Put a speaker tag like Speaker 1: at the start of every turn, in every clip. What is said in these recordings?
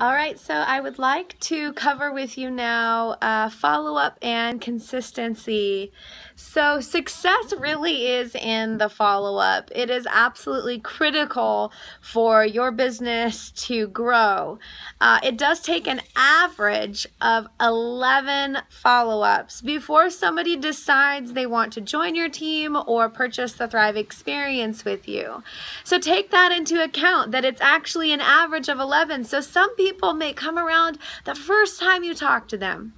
Speaker 1: All right, so I would like to cover with you now follow-up and consistency. So success really is in the follow-up. It is absolutely critical for your business to grow. It does take an average of 11 follow-ups before somebody decides they want to join your team or purchase the Thrive experience with you. So take that into account, that it's actually an average of 11. So some people may come around the first time you talk to them,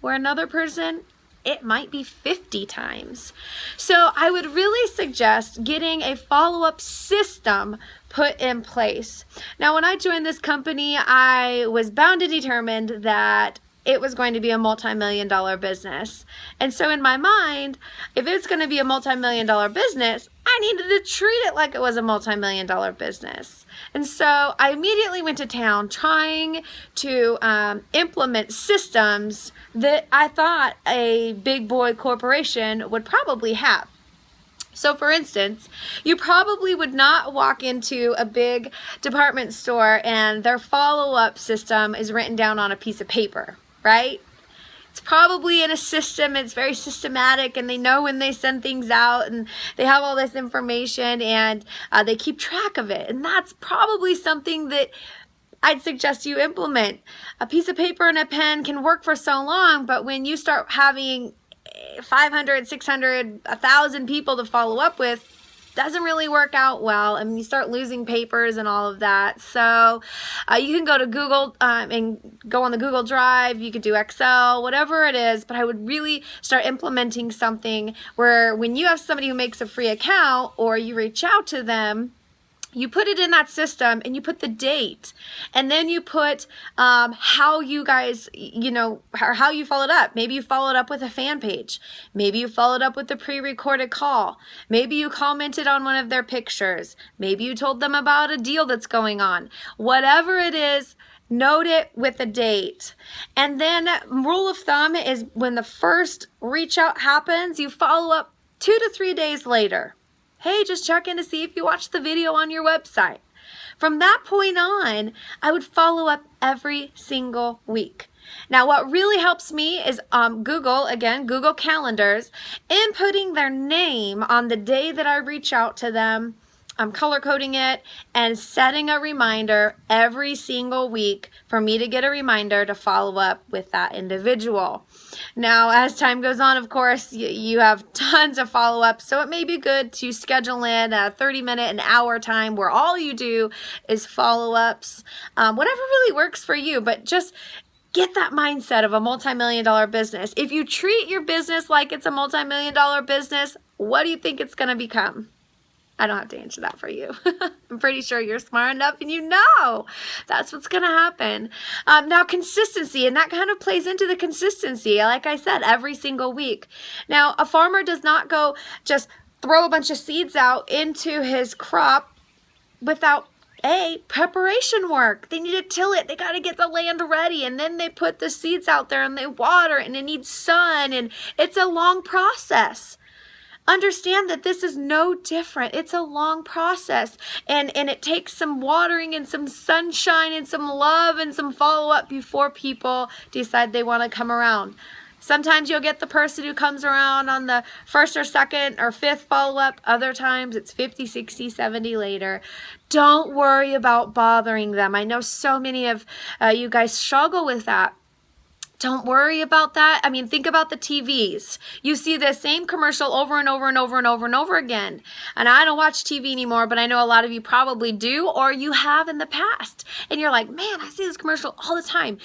Speaker 1: where another person, it might be 50 times. So I would really suggest getting a follow-up system put in place. Now, when I joined this company, I was bound and determined that it was going to be a multi-million-dollar business. And so in my mind, if it's going to be a multi-million-dollar business, I needed to treat it like it was a multi-million-dollar business. And so I immediately went to town trying to implement systems that I thought a big boy corporation would probably have. So for instance, you probably would not walk into a big department store and their follow-up system is written down on a piece of paper, right? It's probably in a system, it's very systematic, and they know when they send things out, and they have all this information, and they keep track of it. And that's probably something that I'd suggest you implement. A piece of paper and a pen can work for so long, but when you start having 500, 600, 1,000 people to follow up with, doesn't really work out well, and you start losing papers and all of that. So you can go to Google and go on the Google Drive. You could do Excel, whatever it is, but I would really start implementing something where when you have somebody who makes a free account or you reach out to them, you put it in that system and you put the date, and then you put how you guys, how you followed up. Maybe you followed up with a fan page. Maybe you followed up with a pre-recorded call. Maybe you commented on one of their pictures. Maybe you told them about a deal that's going on. Whatever it is, note it with a date. And then rule of thumb is when the first reach out happens, you follow up 2 to 3 days later. Hey, just check in to see if you watched the video on your website. From that point on, I would follow up every single week. Now, what really helps me is Google Calendars, inputting their name on the day that I reach out to them. I'm color coding it and setting a reminder every single week for me to get a reminder to follow up with that individual. Now, as time goes on, of course, you have tons of follow-ups, so it may be good to schedule in a 30-minute, an hour time where all you do is follow-ups, whatever really works for you, but just get that mindset of a multi-million-dollar business. If you treat your business like it's a multi-million-dollar business, what do you think it's going to become? I don't have to answer that for you. I'm pretty sure you're smart enough and you know that's what's going to happen. Now, consistency, and that kind of plays into the consistency, like I said, every single week. Now, a farmer does not go just throw a bunch of seeds out into his crop without preparation work. They need to till it. They got to get the land ready, and then they put the seeds out there and they water it, and it needs sun, and it's a long process. Understand that this is no different. It's a long process, and it takes some watering and some sunshine and some love and some follow-up before people decide they want to come around. Sometimes you'll get the person who comes around on the first or second or fifth follow-up. Other times it's 50, 60, 70 later. Don't worry about bothering them. I know so many of you guys struggle with that. Don't worry about that. I mean, think about the TVs. You see the same commercial over and over and over and over and over again. And I don't watch TV anymore, but I know a lot of you probably do, or you have in the past. And you're like, man, I see this commercial all the time.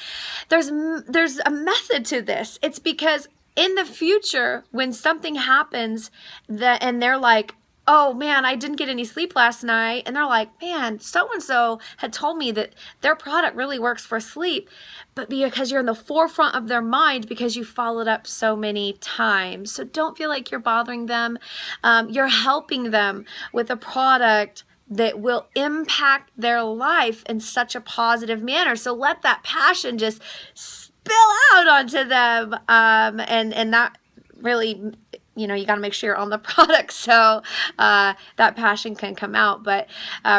Speaker 1: There's a method to this. It's because in the future, when something happens and they're like, oh man, I didn't get any sleep last night, and they're like, man, so-and-so had told me that their product really works for sleep, but because you're in the forefront of their mind because you followed up so many times. So don't feel like you're bothering them. You're helping them with a product that will impact their life in such a positive manner. So let that passion just spill out onto them, and that really, you got to make sure you're on the product so that passion can come out. But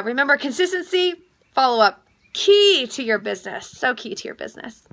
Speaker 1: remember, consistency, follow up. key to your business. So key to your business.